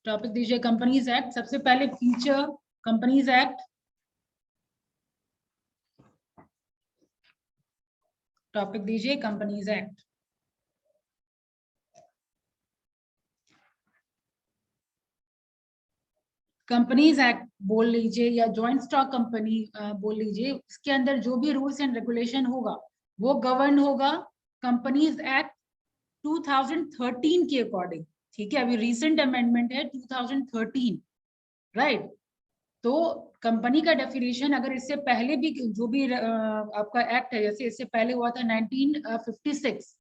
Topic दीजिए companies act. सबसे पहले फीचर कंपनीज एक्ट, टॉपिक दीजिए कंपनीज एक्ट। कंपनीज एक्ट बोल लीजिए या जॉइंट स्टॉक कंपनी बोल लीजिए, इसके अंदर जो भी रूल्स एंड रेगुलेशन होगा वो गवर्न होगा कंपनीज एक्ट 2013 के अकॉर्डिंग। ठीक है, अभी रिसेंट अमेंडमेंट है 2013, राइट। तो कंपनी का डेफिनेशन अगर इससे पहले भी जो भी आपका एक्ट है, जैसे इससे पहले हुआ था 1956,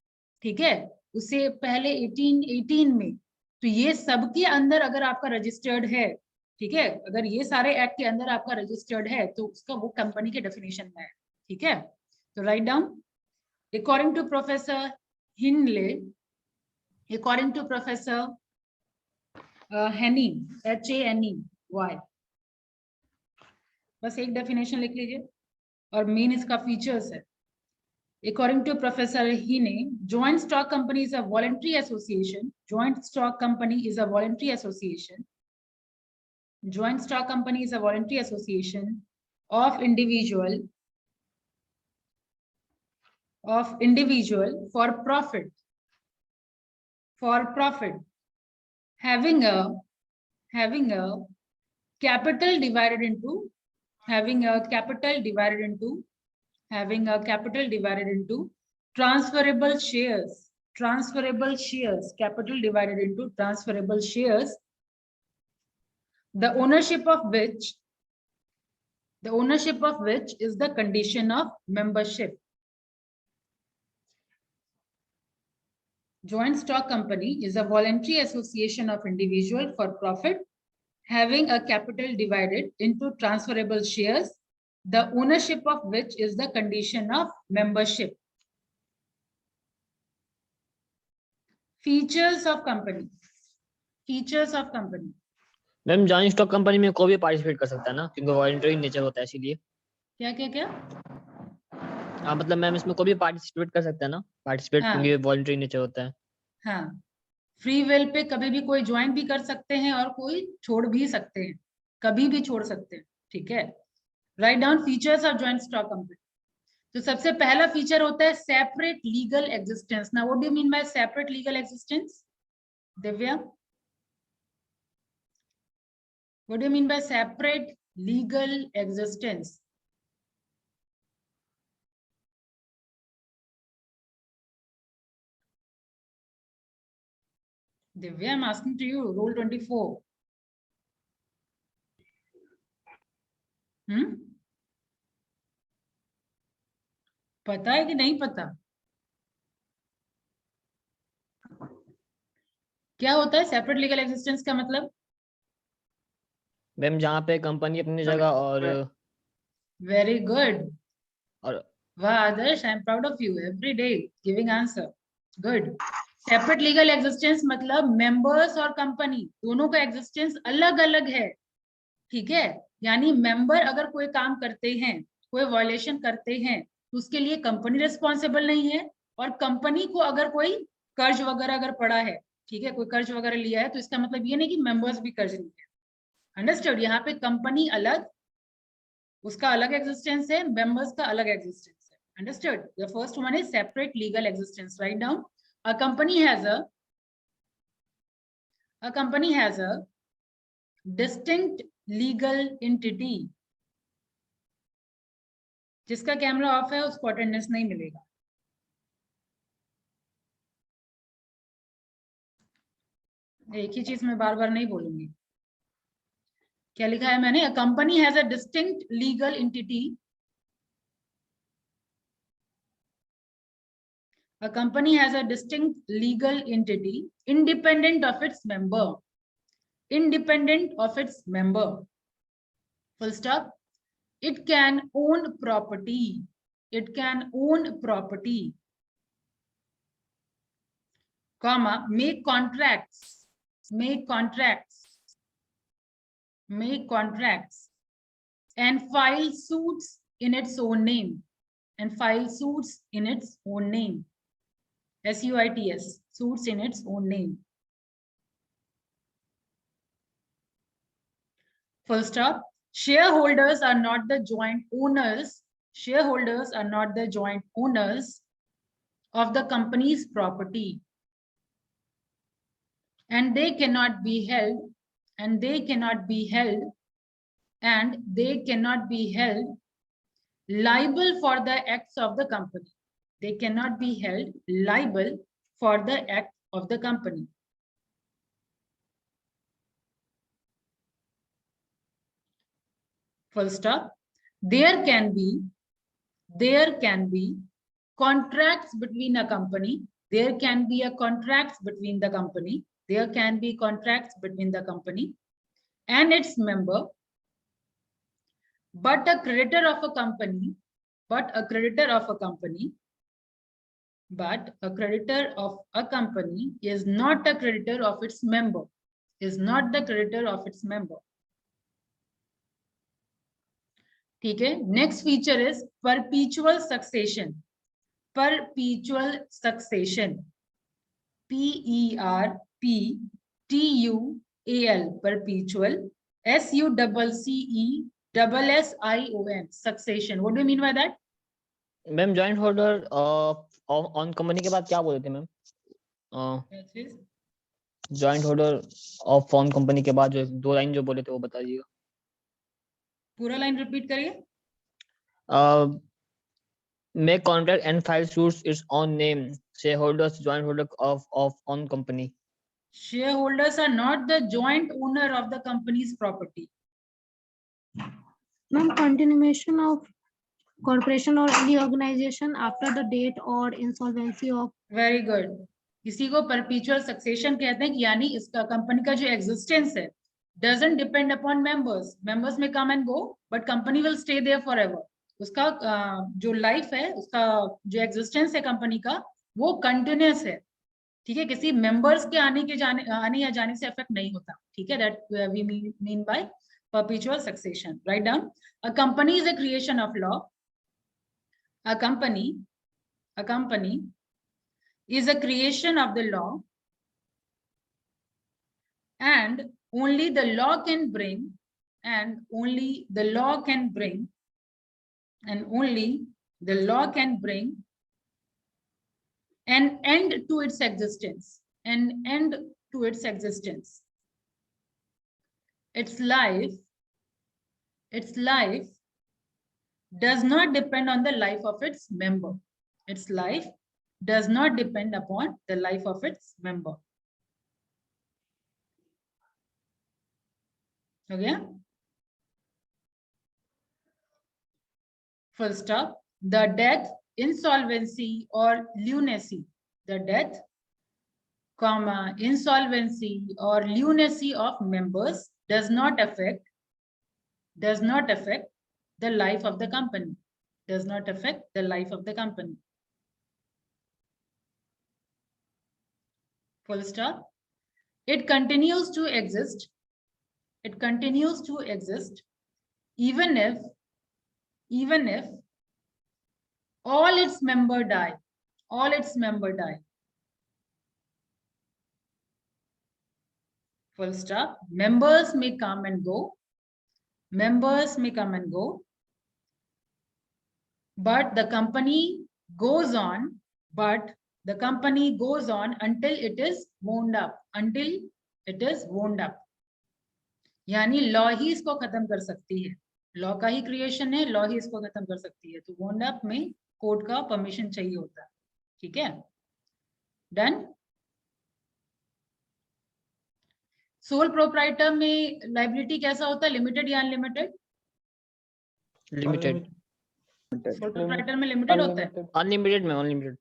ठीक है, उससे पहले 1818 में, तो ये सबके अंदर अगर आपका रजिस्टर्ड है, ठीक है, अगर ये सारे एक्ट के अंदर आपका रजिस्टर्ड है तो उसका वो कंपनी के डेफिनेशन में है। ठीक है, तो write down according to professor Hinley, according to professor Haney, HANEY, बस एक डेफिनेशन लिख लीजिए और मेन इसका फीचर्स है। According to Professor Hine, joint stock company is a voluntary association. Joint stock company is a voluntary association. Joint stock company is a voluntary association of individual for profit, having a capital divided into transferable shares, capital divided into transferable shares, the ownership of which is the condition of membership. Joint stock company is a voluntary association of individual for profit having a capital divided into transferable shares, the ownership of which is the condition of membership. Features of company. Ma'am joint stock company में कोई भी participate कर सकता है ना, क्योंकि voluntary nature होता है, इसीलिए। क्या हाँ, मतलब मैम इसमें कोई भी पार्टिसिपेट कर सकता है ना, क्योंकि वॉलंटरी नेचर होता है। हाँ, फ्री विल पे कभी भी कोई ज्वाइन भी कर सकते हैं और कोई छोड़ भी सकते हैं, कभी भी छोड़ सकते हैं। ठीक है, write down features of joint stock company. तो सबसे पहला फीचर होता है separate legal existence. Now what do you mean bye separate legal existence, Divya? What do you mean bye separate legal existence? Divya, I'm asking to you, Rule 24. पता है कि नहीं पता? क्या होता है सेपरेट लीगल एग्जिस्टेंस का मतलब? मैम जहाँ पे कंपनी अपनी जगह और वेरी गुड, और वाह Adarsh, I am proud of you every day giving answer, good. Separate legal existence मतलब मेंबर्स और कंपनी दोनों का एग्जिस्टेंस अलग अलग है। ठीक है, यानी मेंबर अगर कोई काम करते हैं, कोई वायलेशन करते हैं, तो उसके लिए कंपनी रिस्पॉन्सिबल नहीं है, और कंपनी को अगर कोई कर्ज वगैरह अगर पड़ा है, ठीक है, कोई कर्ज वगैरह लिया है, तो इसका मतलब ये नहीं कि मेंबर्स भी कर्ज लिए। अंडरस्टूड? यहाँ पे कंपनी अलग, उसका अलग एग्जिस्टेंस है, मेंबर्स का अलग एग्जिस्टेंस है। Understood? The first one is separate legal existence. Write down a company has a distinct legal entity। जिसका कैमरा ऑफ है उसको अटेंडेंस नहीं मिलेगा। एक ही चीज मैं बार बार नहीं बोलूंगी। क्या लिखा है मैंने? A company has a distinct legal entity. A company has a distinct legal entity independent of its member. Full stop. It can own property. Comma, make contracts, and file suits in its own name. SUITS, suits in its own name. full stop. Shareholders are not the joint owners. Shareholders are not the joint owners of the company's property, and they cannot be held, and they cannot be held, and they cannot be held liable for the acts of the company. They cannot be held liable for the act of the company. Full stop. There can be contracts between a company. There can be a contracts between the company. There can be contracts between the company and its member, but a creditor of a company, is not a creditor of its member, is not the creditor of its member. ठीक है. Next feature is perpetual succession. Perpetual succession. PERPTUAL. Perpetual. SUCCESSION. Succession. What do you mean by that? Ma'am joint holder on company के बाद क्या बोले थे ma'am? Joint holder of on company के बाद जो 2 लाइन जो बोले थे वो बता दीजिएगा. पूरा लाइन रिपीट करिए. Make contract and file suits its own name. Shareholders, joint holder of on company. Shareholders are not the joint owner of the company's property. Ma'am, continuation of corporation or any organization after the date or insolvency of. Very good. इसी को perpetual succession कहते हैं, यानी इसका company का जो existence है doesn't depend upon members. Members may come and go, but company will stay there forever. उसका जो लाइफ है, उसका जो एग्जिस्टेंस है कंपनी का, वो कंटिन्यूस है. ठीक है. किसी मेंबर्स के आने या जाने से इफेक्ट नहीं होता. ठीक है. That we mean by perpetual succession. Write down. A company is a creation of law. A company is a creation of the law, and only the law can bring an end to its existence. Its life does not depend on the life of its member. Its life does not depend upon the life of its member. Okay? Full stop. The death, insolvency or lunacy. The death, insolvency or lunacy of members does not affect the life of the company. Does not affect the life of the company. Full stop. It continues to exist. It continues to exist even if all its members die. All its members die. Full stop. Members may come and go. Members may come and go. But the company goes on. But the company goes on until it is wound up. Until it is wound up. यानी law ही इसको खत्म कर सकती है. Law का ही creation है, law ही इसको खत्म कर सकती है. तो wound up में कोर्ट का परमिशन चाहिए होता है. ठीक है. डन. सोल प्रोप्राइटर में लाइबिलिटी कैसा होता है? लिमिटेड या अनलिमिटेड? लिमिटेड. सोल प्रोप्राइटर में लिमिटेड होता है. अनलिमिटेड में अनलिमिटेड.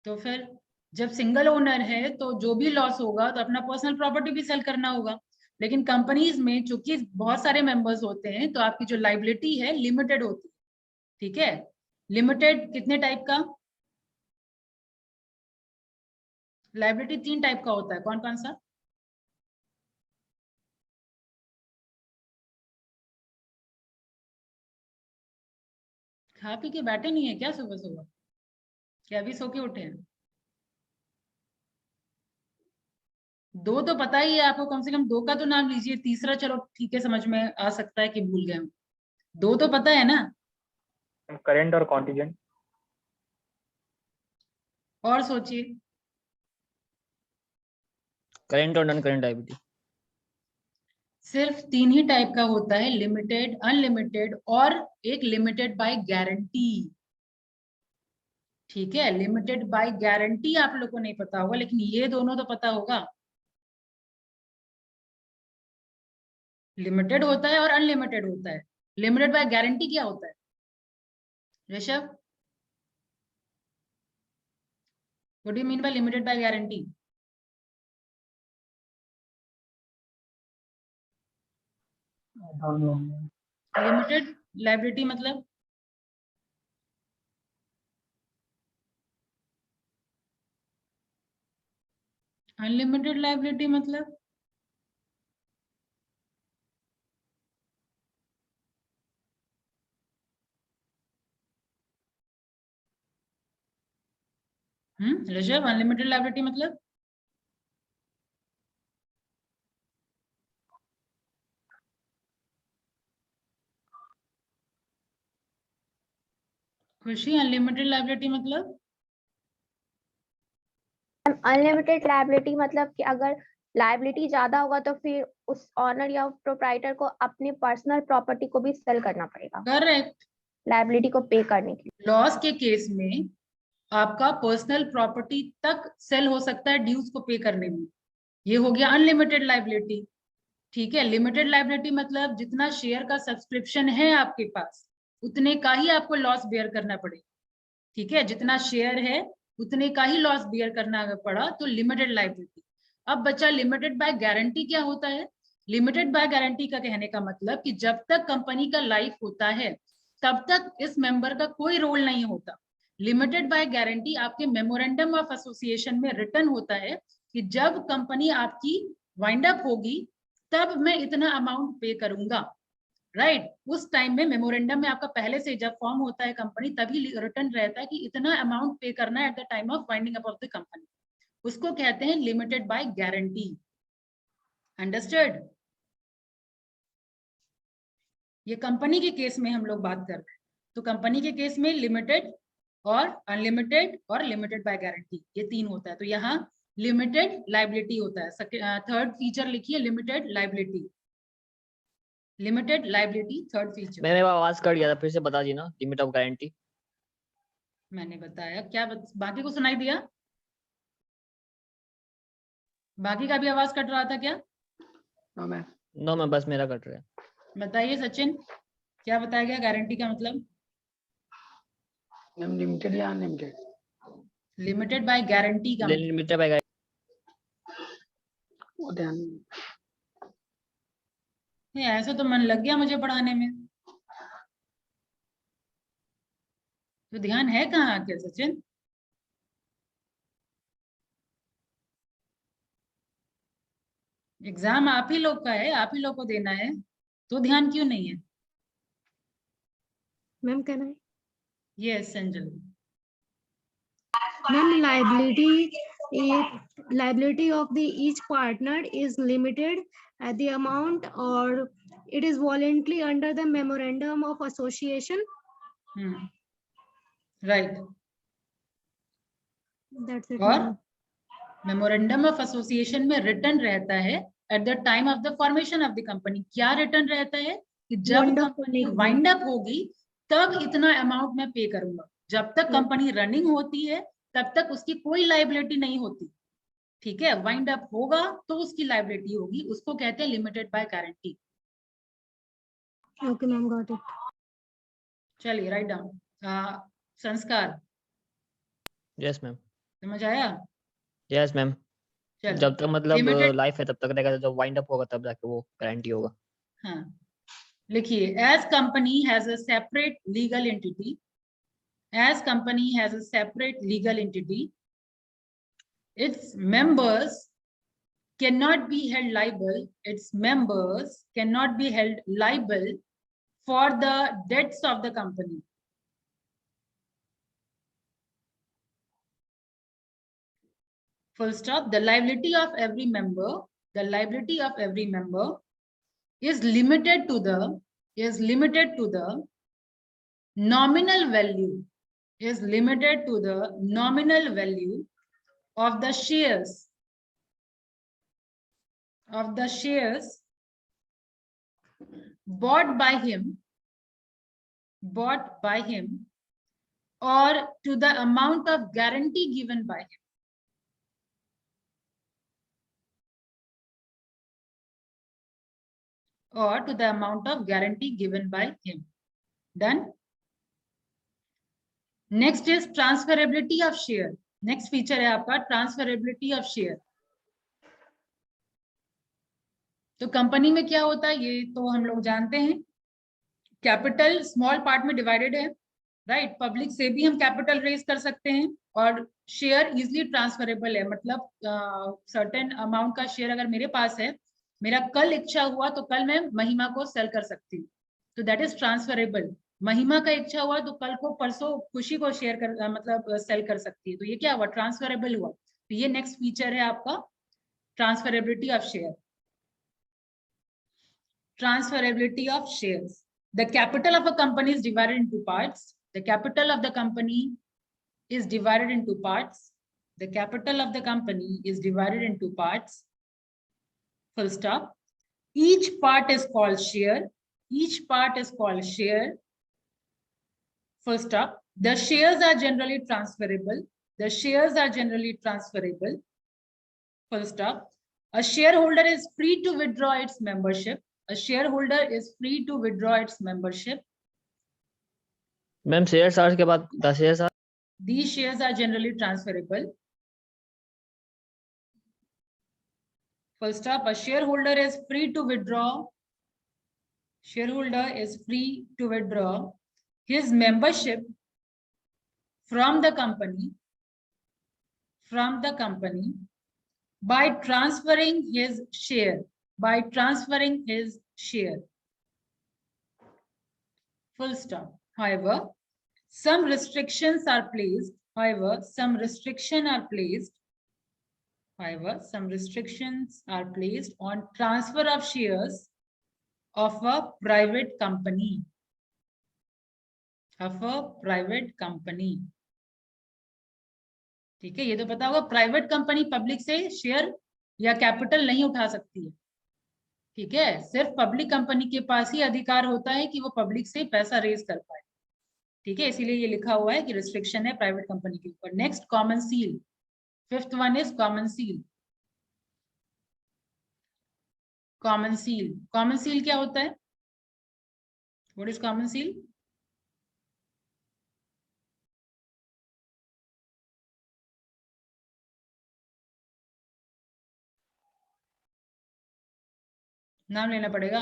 तो फिर जब सिंगल ओनर है तो जो भी लॉस होगा तो अपना पर्सनल प्रॉपर्टी भी सेल करना होगा. लेकिन कंपनीज में चूंकि बहुत सारे मेंबर्स होते हैं तो आपकी जो लाइबिलिटी है लिमिटेड होती है. ठीक है. लिमिटेड कितने टाइप का? लाइबिलिटी 3 टाइप का होता है. कौन कौन सा? खा पी के बैठे नहीं है क्या सुबह सुबह? क्या अभी सो के उठे हैं? दो तो पता ही है आपको, कम से कम दो का तो नाम लीजिए, तीसरा चलो ठीक है समझ में आ सकता है कि भूल गए हम। दो तो पता है ना। करंट और कॉन्टिजेंट। और सोचिए। करंट और नॉन करंट लायबिलिटी। सिर्फ तीन ही टाइप का होता है, लिमिटेड, अनलिमिटेड और एक लिमिटेड बाय गारंटी। ठीक है, लिमिटेड बाय गारंटी आप लोग को नहीं पता होगा, लेकिन ये दोनों तो पता होगा। लिमिटेड होता है और अनलिमिटेड होता है। लिमिटेड बाय गारंटी क्या होता है Rishabh? What do you mean bye limited by guarantee? Limited liability मतलब? अनलिमिटेड लायबिलिटी मतलब? ऋषभ, अनलिमिटेड लायबिलिटी मतलब? खुशी, अनलिमिटेड लायबिलिटी मतलब? अनलिमिटेड लायबिलिटी मतलब कि अगर लायबिलिटी ज्यादा होगा तो फिर उस ऑनर या प्रोप्राइटर को अपनी पर्सनल प्रॉपर्टी को भी सेल करना पड़ेगा करेक्ट। लायबिलिटी को पे करने के लिए। लॉस के केस में आपका पर्सनल प्रॉपर्टी तक सेल हो सकता है ड्यूज को पे करने में। ये हो गया अनलिमिटेड लायबिलिटी। ठीक है, लिमिटेड लायबिलिटी मतलब जितना शेयर का सब्सक्रिप्शन है आपके पास, उतने का ही आपको लॉस बेयर करना पड़ेगा। ठीक है, जितना शेयर है उतने का ही लॉस बेयर करना अगर पड़ा तो लिमिटेड लायबिलिटी। अब बचा लिमिटेड बाय गारंटी। क्या होता है लिमिटेड बाय गारंटी का? कहने का मतलब कि जब तक कंपनी का लाइफ होता है तब तक इस मेंबर का कोई रोल नहीं होता। लिमिटेड बाय गारंटी आपके मेमोरेंडम ऑफ एसोसिएशन में रिटर्न होता है कि जब कंपनी आपकी वाइंड अप होगी तब मैं इतना अमाउंट पे करूंगा। राइट, उस टाइम में मेमोरेंडम में आपका पहले से जब फॉर्म होता है कंपनी तभी रिटर्न रहता है कि इतना अमाउंट पे करना है at the time of winding up of the company. उसको कहते हैं लिमिटेड बाय गारंटी। अंडरस्टूड? ये कंपनी के केस में हम लोग बात कर रहे हैं। तो कंपनी के केस में लिमिटेड और अनलिमिटेड और लिमिटेड बाय गारंटी, ये तीन होता है। तो यहाँ लिमिटेड लायबिलिटी होता है। थर्ड फीचर लिखिए, limited liability. Limited liability third feature. मेरा आवाज कट गया था, फिर से बता दी ना। लिमिट ऑफ गारंटी मैंने बताया क्या बाकी को सुनाई दिया? बाकी का भी आवाज कट रहा था क्या? नो मैं बस मेरा कट रहा है। बताइए सचिन, क्या बताया गया गारंटी का मतलब? लिमिटेड या अनलिमिटेड? लिमिटेड बाय गारंटी का मतलब लिमिटेड बाय वो ध्यान ऐसा तो मन लग गया मुझे पढ़ाने में, तो ध्यान है कहाँ क्या सचिन? एग्जाम आप ही लोग का है, आप ही लोग को देना है, तो ध्यान क्यों नहीं है? मैम कहना है yes Sanjal. Ma'am liability of the each partner is limited at the amount or it is voluntarily under the memorandum of association. Right. That's it. और ma'am. मेमोरेंडम ऑफ एसोसिएशन में रिटर्न रहता है at the time of the formation of the company. क्या return रहता है कि जब Wind up company होने के वाइंड अप होगी तब इतना अमाउंट मैं पे करूंगा। जब तक कंपनी रनिंग होती है तब तक उसकी कोई लायबिलिटी नहीं होती। ठीक है, वाइंड अप होगा तो उसकी लायबिलिटी होगी, उसको कहते हैं limited by guarantee. Okay, ma'am, got it. चलिए राइट डाउन। संस्कार यस मैम। समझ आया? Yes ma'am. चलो जब तक मतलब लिमिटेड, लाइफ है तब तक रहेगा, जब वाइंड अप होगा तब जाके वो गारंटी होगा। हाँ लिखिए, as company has a separate legal entity, as company has a separate legal entity, its members cannot be held liable, its members cannot be held liable for the debts of the company. full stop. The liability of every member is limited to the nominal value of the shares bought by him or to the amount of guarantee given by him. Or to the amount of guarantee given by him. Done. Next is transferability of share. Next feature है आपका transferability of share. तो company में क्या होता है ये तो हम लोग जानते हैं. कैपिटल स्मॉल पार्ट में डिवाइडेड है, राइट. पब्लिक से भी हम कैपिटल रेज कर सकते हैं और शेयर इजिली ट्रांसफरेबल है. मतलब सर्टेन अमाउंट का शेयर अगर मेरे पास है, मेरा कल इच्छा हुआ तो कल मैं महिमा को सेल कर सकती हूँ, तो दैट इज ट्रांसफरेबल. महिमा का इच्छा हुआ तो कल को परसों खुशी को शेयर कर मतलब सेल कर सकती है, तो ये क्या हुआ, ट्रांसफरेबल हुआ. तो ये नेक्स्ट फीचर है आपका transferability of share. Transferability of shares. The capital of a company is divided into parts. The capital of the company is divided into parts. The capital of the company is divided into parts. Full stop. Each part is called share. Each part is called share. Full stop. The shares are generally transferable. The shares are generally transferable. Full stop. A shareholder is free to withdraw its membership. A shareholder is free to withdraw its membership. Ma'am share charge के बाद 10,000. These shares are generally transferable. Full stop. A shareholder is free to withdraw. Shareholder is free to withdraw his membership from the company by transferring his share. Full stop. However, some restrictions are placed on transfer of shares of a private company. ठीक है, ये तो पता होगा. Private company public से share या capital नहीं उठा सकती है. ठीक है, सिर्फ पब्लिक कंपनी के पास ही अधिकार होता है कि वो पब्लिक से पैसा रेज कर पाए. ठीक है, इसीलिए ये लिखा हुआ है कि रिस्ट्रिक्शन है प्राइवेट कंपनी के ऊपर. Next common seal. Fifth one is common seal. Common seal क्या होता है? What is common seal? नाम लेना पड़ेगा.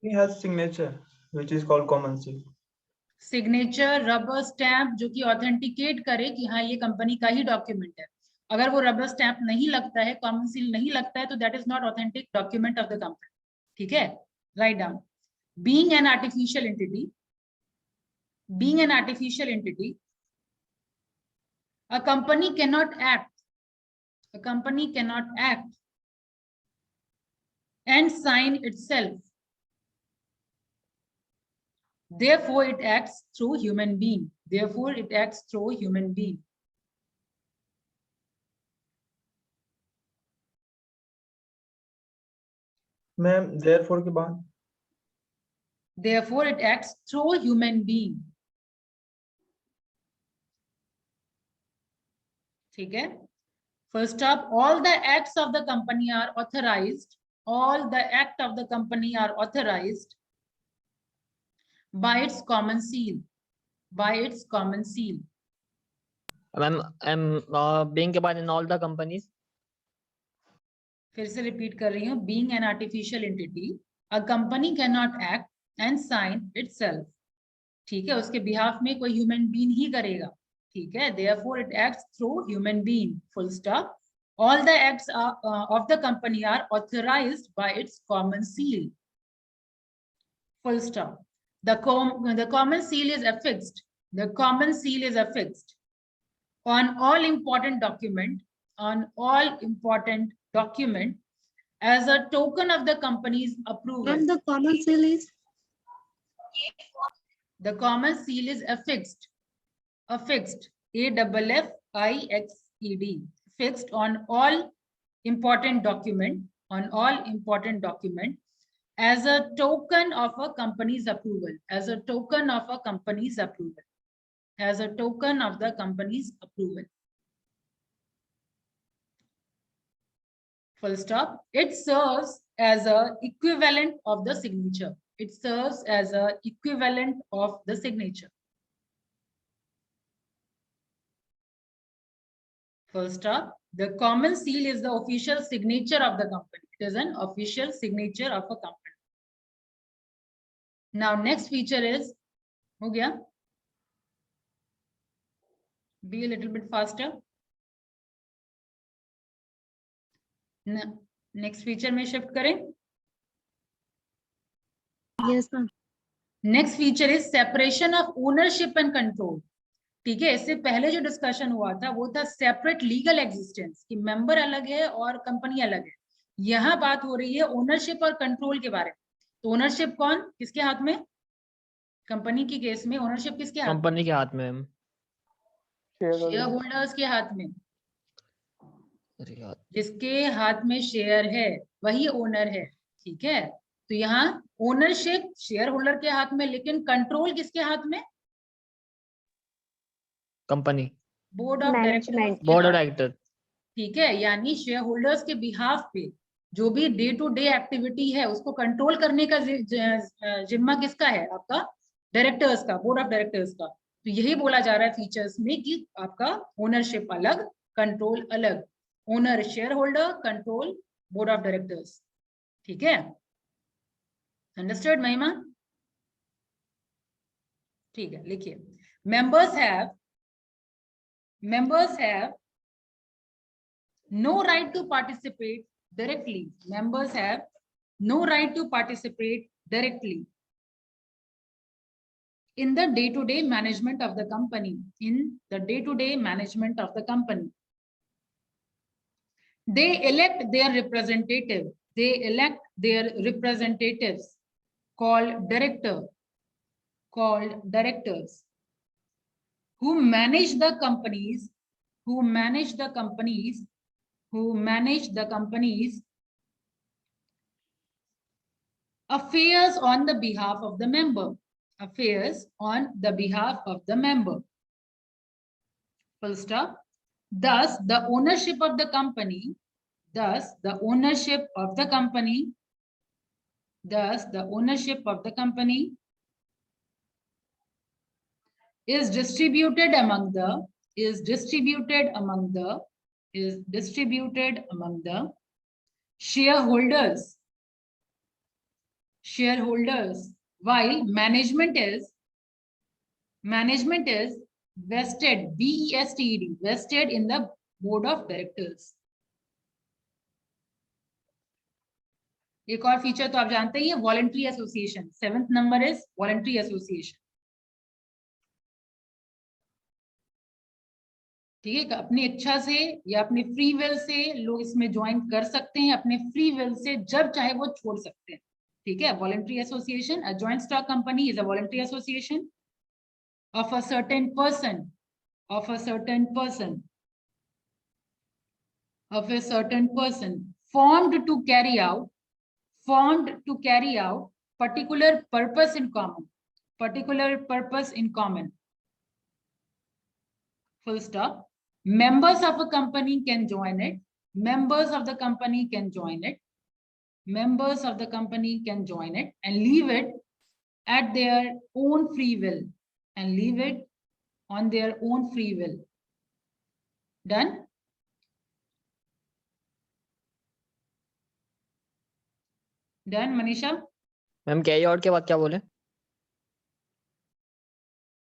He has signature, which is called common seal. Signature, rubber stamp जो कि ऑथेंटिकेट करे कि हाँ ये कंपनी का ही डॉक्यूमेंट है. अगर वो रबर स्टैंप नहीं लगता है, कॉमन सील नहीं लगता है, तो that is not authentic document of the company. ठीक है, write down. Being an artificial entity, a company cannot act and sign itself. Therefore, it acts through human being. Ma'am, therefore के बाद. Therefore, it acts through human being. ठीक है. First up, all the acts of the company are authorized. By its common seal. Ma'am being के बाद in all the companies. फिर से repeat कर रही हूँ. Being an artificial entity, a company cannot act and sign itself. ठीक है, उसके behalf में कोई human being ही करेगा. ठीक है, therefore it acts through human being. Full stop. All the acts of the company are authorized by its common seal. Full stop. The common seal is affixed. On all important document on all important document as a token of the company's approval. And the common seal is The common seal is affixed, affixed, AFFIXED, fixed on all important document, on all important document as a token of a company's approval, as a token of a company's approval, as a token of the company's approval. Full stop. It serves as a equivalent of the signature. It serves as a equivalent of the signature. Full stop. The common seal is the official signature of the company. It is an official signature of a company. Now, next feature is, हो गया? Be a little bit faster. Next feature में shift करें. yes ma'am. Next feature is separation of ownership and control. ठीक है, इससे पहले जो discussion हुआ था वो था सेपरेट लीगल एग्जिस्टेंस, कि मेंबर अलग है और कंपनी अलग है. यहाँ बात हो रही है ओनरशिप और कंट्रोल के बारे में. तो ओनरशिप कौन किसके हाथ में? कंपनी की केस में ओनरशिप किसके हाथ में? कंपनी के हाथ में. शेयर होल्डर्स के हाथ में. जिसके हाथ में शेयर है वही ओनर है. ठीक है, तो यहाँ ओनरशिप शेयर होल्डर के हाथ में, लेकिन कंट्रोल किसके हाथ में? Company, board of management, board of director. ठीक है, यानी शेयर होल्डर्स के बिहाफ पे जो भी डे टू डे एक्टिविटी है उसको कंट्रोल करने का जिम्मा किसका है? आपका डायरेक्टर्स का, बोर्ड ऑफ डायरेक्टर्स का. तो यही बोला जा रहा है फीचर्स में कि आपका ओनरशिप अलग, कंट्रोल अलग. Owner share holder, control board of directors. ठीक है, अंडरस्टूड महिमा? ठीक है, लिखिए. members have no right to participate directly. Members have no right to participate directly in the day-to-day management of the company. In the day-to-day management of the company, they elect their representative. They elect their representatives called directors, who manage the companies affairs on the behalf of the member. Affairs on the behalf of the member. Full stop. Thus, the ownership of the company is distributed among the shareholders, while management is vested, VESTED, vested in the board of directors. एक और feature तो आप जानते ही है, voluntary association. 7th number is voluntary association. ठीक है, अपनी इच्छा से या अपने फ्री विल से लोग इसमें ज्वाइन कर सकते हैं. अपने फ्री विल से जब चाहे वो छोड़ सकते हैं. ठीक है, voluntary association. A joint stock company is a voluntary association of a certain person formed to carry out particular purpose in common. Full stop. Members of a company can join it. Members of the company can join it and leave it at their own free will. On their own free will. Done? Done, Manisha? Ma'am carry out के बाद क्या बोले?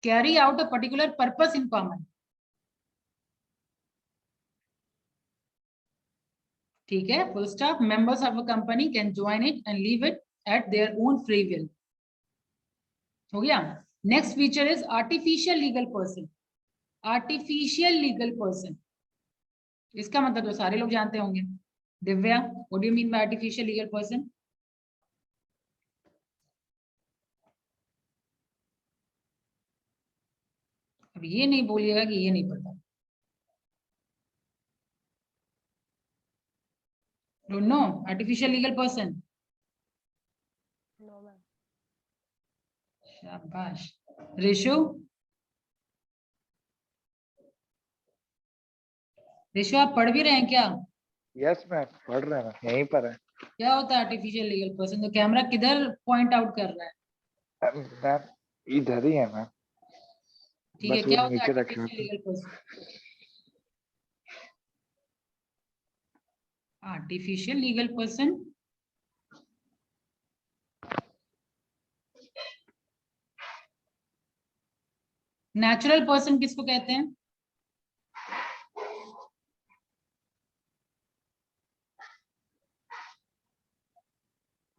Carry out a particular purpose in common. ठीक है, full stop. Members of a company can join it and leave it at their own free will. हो गया. Next feature is artificial legal person. इसका मतलब तो सारे लोग जानते होंगे। Divya, what do you mean bye artificial legal person? अब ये नहीं बोलिएगा कि ये नहीं पता। Don't know artificial legal person? शाबाश। ऋषु, ऋषु आप पढ़ भी रहे हैं क्या? यस मैम, पढ़ रहे हैं, यहीं पर है। क्या होता है आर्टिफिशियल लीगल पर्सन? तो कैमरा किधर पॉइंट आउट कर रहा है? मैम इधर ही है मैम, ठीक है, बस वो क्या होता है नीचे रखे आर्टिफिशियल होते हैं। Legal person? Artificial legal person natural person किसको कहते हैं?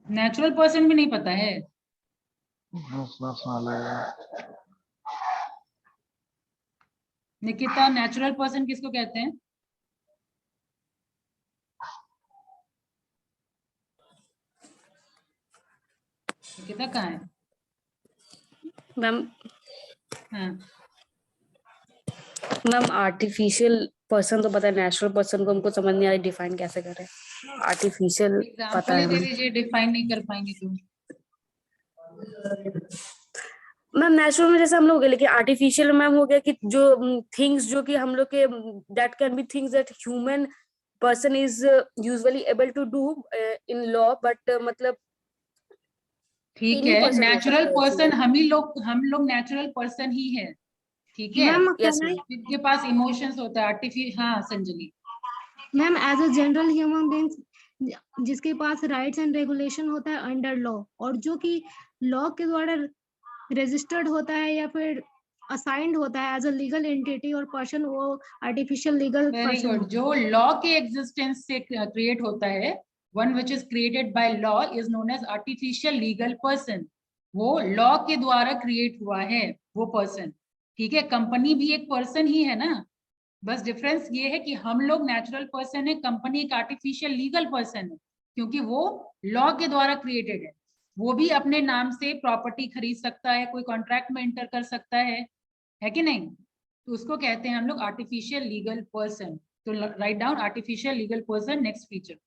नेचुरल पर्सन भी नहीं पता है? सुना लगेगा। निकिता, नेचुरल पर्सन किसको कहते हैं? निकिता कहाँ है? मैम हाँ, मैम आर्टिफिशियल पर्सन तो पता है, नेचुरल पर्सन को हमको समझ नहीं आ रही डिफाइन कैसे करें। आर्टिफिशियल पता एग्जाम्पल ही है दे मैम। दीजिए, डिफाइन नहीं कर पाएंगे तो। मैम नेचुरल में जैसे हम लोग लेकिन आर्टिफिशियल मैम हो गया कि जो थिंग्स जो कि हम लोग के that can be things that human person is usually able to do in law, but मतलब ठीक एनी है, पर्सन हो नेचुरल सकता है पर्सन उसमें। हम लोग नेचुरल पर्सन ही है, ठीक है? Ma'am yes can I- ma'am. जिनके पास इमोशंस होता है आर्टिफिशियल। हाँ Sanjani. Ma'am as a general human beings जिसके पास राइट्स एंड रेगुलेशन होता है अंडर लॉ, और जो कि लॉ के द्वारा रजिस्टर्ड होता है या फिर असाइंड होता है एज अ लीगल एंटिटी और पर्सन, वो artificial legal very person good. जो लॉ के एग्जिस्टेंस से क्रिएट होता है, one which is created by law is known as artificial legal person. वो लॉ के द्वारा क्रिएट हुआ है वो पर्सन, ठीक है? कंपनी भी एक पर्सन ही है ना, बस डिफरेंस ये है कि हम लोग नेचुरल पर्सन है, कंपनी एक आर्टिफिशियल लीगल पर्सन है, क्योंकि वो लॉ के द्वारा क्रिएटेड है। वो भी अपने नाम से प्रॉपर्टी खरीद सकता है, कोई कॉन्ट्रैक्ट में एंटर कर सकता है कि नहीं? तो उसको कहते हैं हम लोग आर्टिफिशियल लीगल पर्सन। तो write down artificial legal person. Next feature,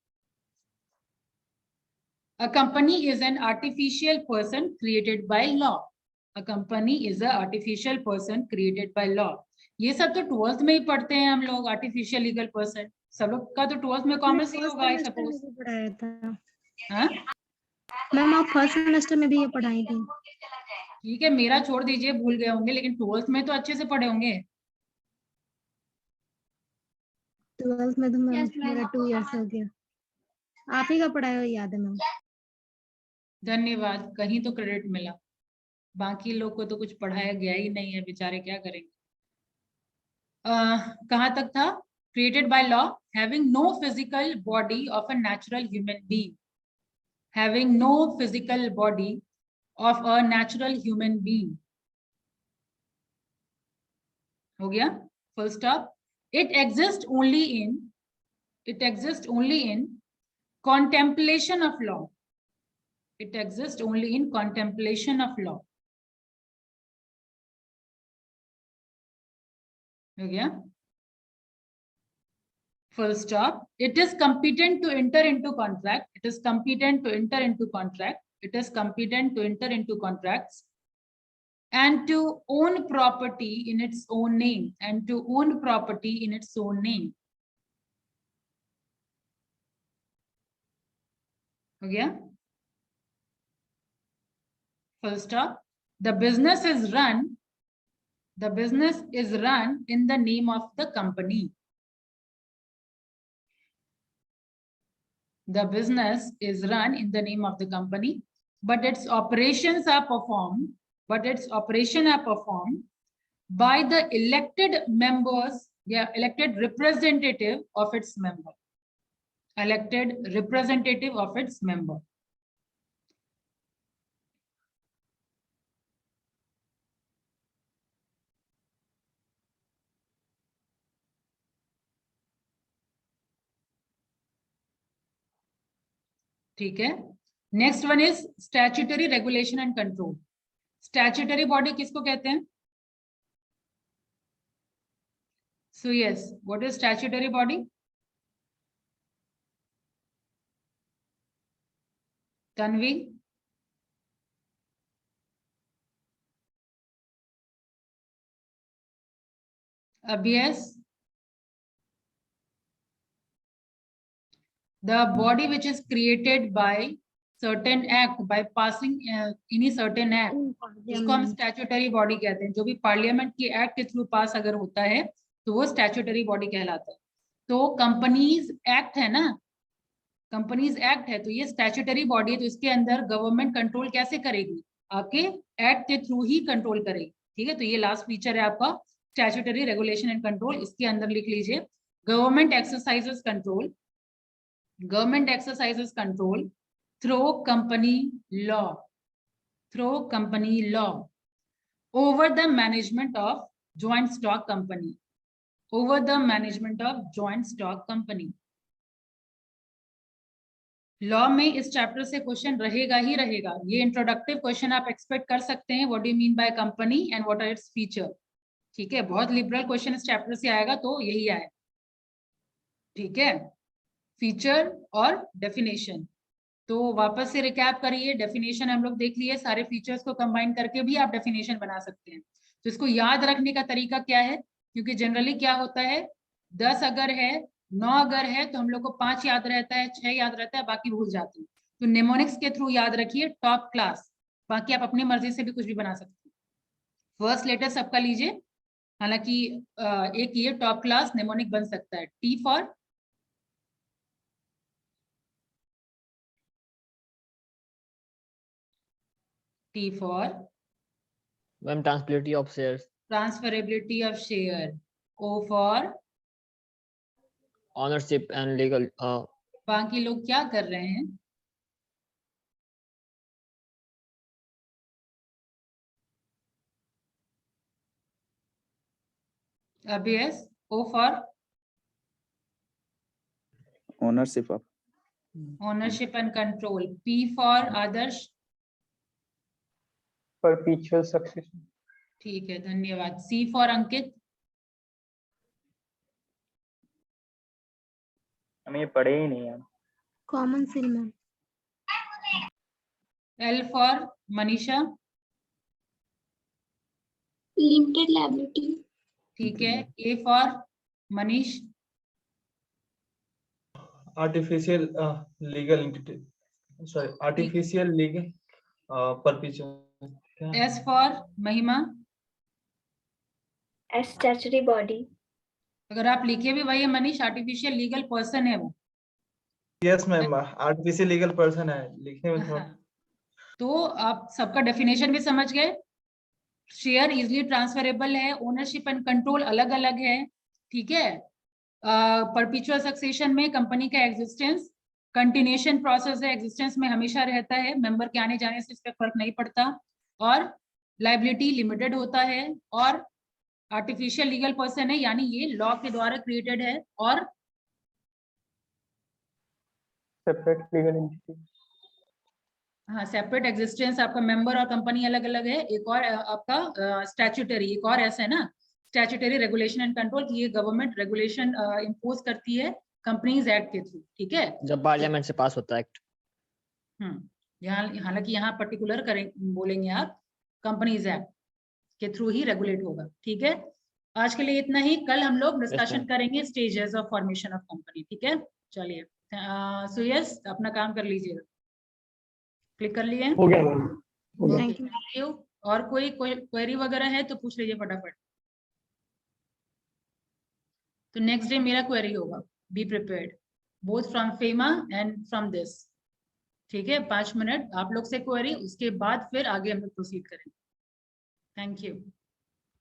a company is an artificial person created by law. A company is a artificial person created by law. ये सब तो 12th में ही पढ़ते हैं हम लोग, आर्टिफिशियल लीगल पर्सन। सब लोग का तो 12th में कॉमर्स ही होगा आई सपोज। पढ़ाया था हाँ मैम, आप फर्स्ट सेमेस्टर में भी ये पढ़ाई थी। ठीक है, मेरा छोड़ दीजिए, भूल गए होंगे, लेकिन 12th में तो अच्छे से पढ़े होंगे। 12th में तो मैम मेरा 2 इयर्स हो गया, आप ही का पढ़ाया हुआ याद है मैम। धन्यवाद, कहीं तो क्रेडिट मिला। बाकी लोग को तो कुछ पढ़ाया गया ही नहीं है, बेचारे क्या करेंगे। कहाँ तक था? Created by law, having no physical body of a natural human being, having no physical body of a natural human being. हो गया, full stop. It exist only in contemplation of law. It exists only in contemplation of law. हो गया, full stop. It is competent to enter into contract. It is competent to enter into contract. It is competent to enter into contracts and to own property in its own name, and to own property in its own name. हो गया, full stop. The business is run in the name of the company. The business is run in the name of the company, but its operations are performed by the elected members, elected representative of its member. Elected representative of its member. ठीक है। Next one is statutory regulation and control. Statutory body किसको कहते हैं? So yes, what is statutory body? Tanvi, अभ्यस, the body which is created by certain act, by passing any certain act, जिसको हम statutory body कहते हैं। जो भी पार्लियामेंट की एक्ट के थ्रू पास अगर होता है तो वो स्टैट्यूटरी बॉडी कहलाता है। तो कंपनीज एक्ट है ना, कंपनीज एक्ट है, तो ये स्टैट्यूटरी बॉडी है। तो इसके अंदर गवर्नमेंट कंट्रोल कैसे करेगी? आपके एक्ट के थ्रू ही कंट्रोल करेगी। ठीक है, तो ये लास्ट फीचर है आपका स्टैट्यूटरी रेगुलेशन एंड कंट्रोल। इसके अंदर लिख लीजिए, government exercises control, government exercises control through company law, over the management of joint stock company, over the management of joint stock company। Law में इस चैप्टर से question रहेगा ही रहेगा। ये इंट्रोडक्टिव क्वेश्चन आप एक्सपेक्ट कर सकते हैं, what do you mean by company and what are its feature. ठीक है, बहुत लिबरल क्वेश्चन इस चैप्टर से आएगा, तो यही आए। ठीक है, फीचर और डेफिनेशन। तो वापस से रिकैप करिए, डेफिनेशन हम लोग देख लिए, सारे फीचर्स को कंबाइन करके भी आप डेफिनेशन बना सकते हैं। तो इसको याद रखने का तरीका क्या है? क्योंकि जनरली क्या होता है, 10 अगर है, 9 अगर है, तो हम लोग को 5 याद रहता है, 6 याद रहता है, बाकी भूल जाते हैं। तो निमोनिक्स के थ्रू याद रखिए टॉप क्लास, बाकी आप अपनी मर्जी से भी कुछ भी बना सकते हैं। फर्स्ट लेटर सबका लीजिए, हालांकि एक ये टॉप क्लास निमोनिक बन सकता है। T for T for ma'am transferability of shares, transferability of share। O for ownership and legal. बाकी लोग क्या कर रहे हैं? अभ्यस, O for ownership of ownership and control। P for Adarsh. perpetual succession। ठीक है, धन्यवाद। C for अंकित। हमें ये पढ़े ही नहीं है। Common seal ma'am. L for Manisha. Limited liability. ठीक है। A for Manish. artificial legal entity, sorry, artificial legal perpetual। S for महिमा। Statutory body. अगर आप लिखे भी वही है मनीष, आर्टिफिशियल लीगल पर्सन है वो। Yes ma'am, artificial legal person है, लिखने में थोड़ा। हाँ। तो आप सबका डेफिनेशन भी समझ गए। शेयर इजिली ट्रांसफरेबल है, ओनरशिप एंड कंट्रोल अलग अलग है। ठीक है, परपेचुअल सक्सेशन में कंपनी का एग्जिस्टेंस कंटिन्यूएशन प्रोसेस है, एग्जिस्टेंस में हमेशा रहता है, मेंबर के आने जाने से इस पर फर्क नहीं पड़ता। और लायबिलिटी लिमिटेड होता है, और आर्टिफिशियल लीगल पर्सन है, यानी ये लॉ के द्वारा क्रिएटेड है। और सेपरेट लीगल एंटिटी। हाँ, सेपरेट एग्जिस्टेंस, आपका मेंबर और कंपनी अलग अलग है। एक और आपका स्टैट्यूटरी, एक और ऐसा है ना, स्टैट्यूटरी रेगुलेशन एंड कंट्रोल, की ये गवर्नमेंट रेगुलेशन इंपोज करती है कंपनीज एक्ट के थ्रू। ठीक है, जब पार्लियामेंट से पास होता है एक्ट। यहाँ हालांकि यहाँ पर्टिकुलर करें बोलेंगे आप, कंपनीज एक्ट के थ्रू ही रेगुलेट होगा। ठीक है, आज के लिए इतना ही। कल हम लोग डिस्कशन करेंगे stages of formation of company. ठीक है, चलिए। सो यस, अपना काम कर लीजिएगा। क्लिक कर लिए? हो गया मैम। Thank you. और कोई क्वेरी वगैरह है तो पूछ लीजिए फटाफट। तो नेक्स्ट डे मेरा क्वेरी होगा, be prepared both from FEMA and from this. ठीक है, 5 मिनट आप लोग से क्वेरी, उसके बाद फिर आगे हम लोग प्रोसीड करेंगे। Thank you.